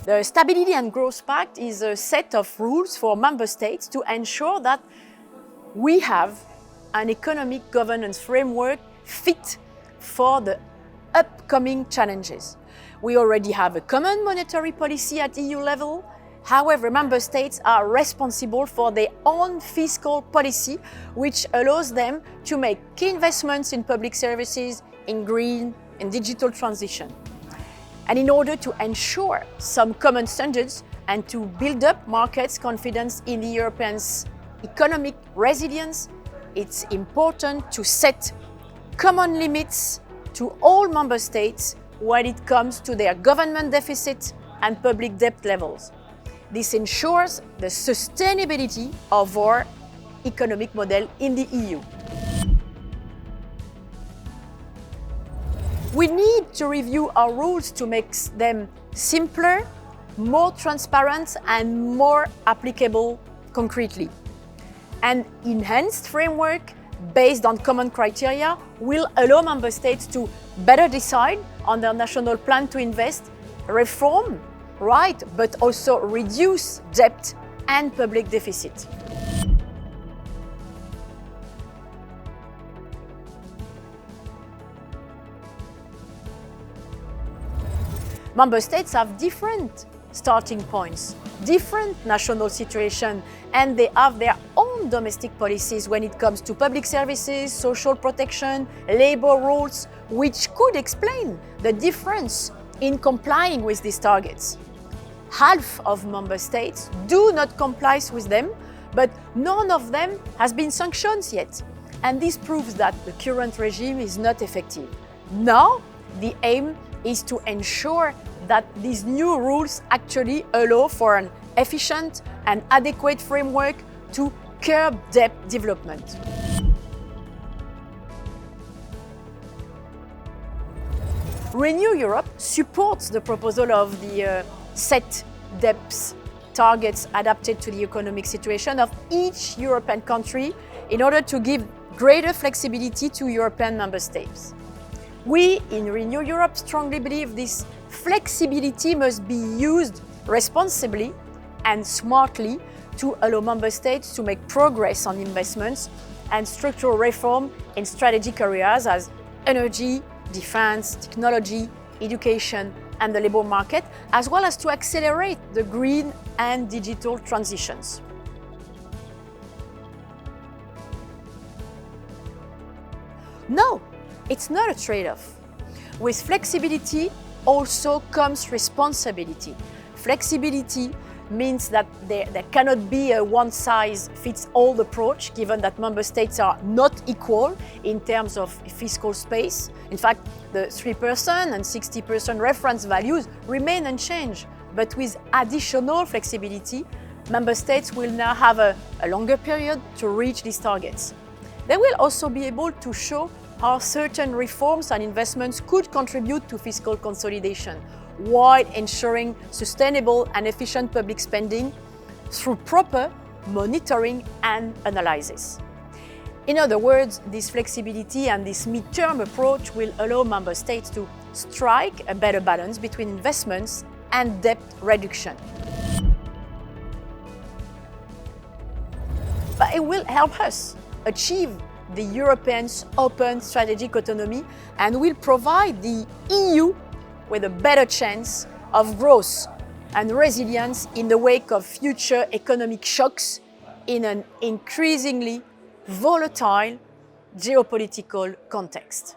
The Stability and Growth Pact is a set of rules for member states to ensure that we have an economic governance framework fit for the upcoming challenges. We already have a common monetary policy at EU level. However, member states are responsible for their own fiscal policy, which allows them to make key investments in public services, in green and digital transition. And in order to ensure some common standards and to build up markets' confidence in the Europeans' economic resilience, it's important to set common limits to all member states when it comes to their government deficit and public debt levels. This ensures the sustainability of our economic model in the EU. We need to review our rules to make them simpler, more transparent and more applicable concretely. An enhanced framework based on common criteria will allow member states to better decide on their national plan to invest, reform, right, but also reduce debt and public deficit. Member states have different starting points, different national situations, and they have their own domestic policies when it comes to public services, social protection, labor rules, which could explain the difference in complying with these targets. Half of member states do not comply with them, but none of them has been sanctioned yet. And this proves that the current regime is not effective. Now, the aim is to ensure that these new rules actually allow for an efficient and adequate framework to curb debt development. Renew Europe supports the proposal of the set debt targets adapted to the economic situation of each European country in order to give greater flexibility to European member states. We in Renew Europe strongly believe this flexibility must be used responsibly and smartly to allow member states to make progress on investments and structural reform in strategic areas as energy, defense, technology, education and the labour market, as well as to accelerate the green and digital transitions. No, it's not a trade-off. With flexibility also comes responsibility. Flexibility means that there cannot be a one-size-fits-all approach, given that member states are not equal in terms of fiscal space. In fact, the 3% and 60% reference values remain unchanged, but with additional flexibility, member states will now have a longer period to reach these targets. They will also be able to show how certain reforms and investments could contribute to fiscal consolidation, while ensuring sustainable and efficient public spending through proper monitoring and analysis. In other words, this flexibility and this mid-term approach will allow member states to strike a better balance between investments and debt reduction. But it will help us achieve the Europeans' open strategic autonomy and will provide the EU with a better chance of growth and resilience in the wake of future economic shocks in an increasingly volatile geopolitical context.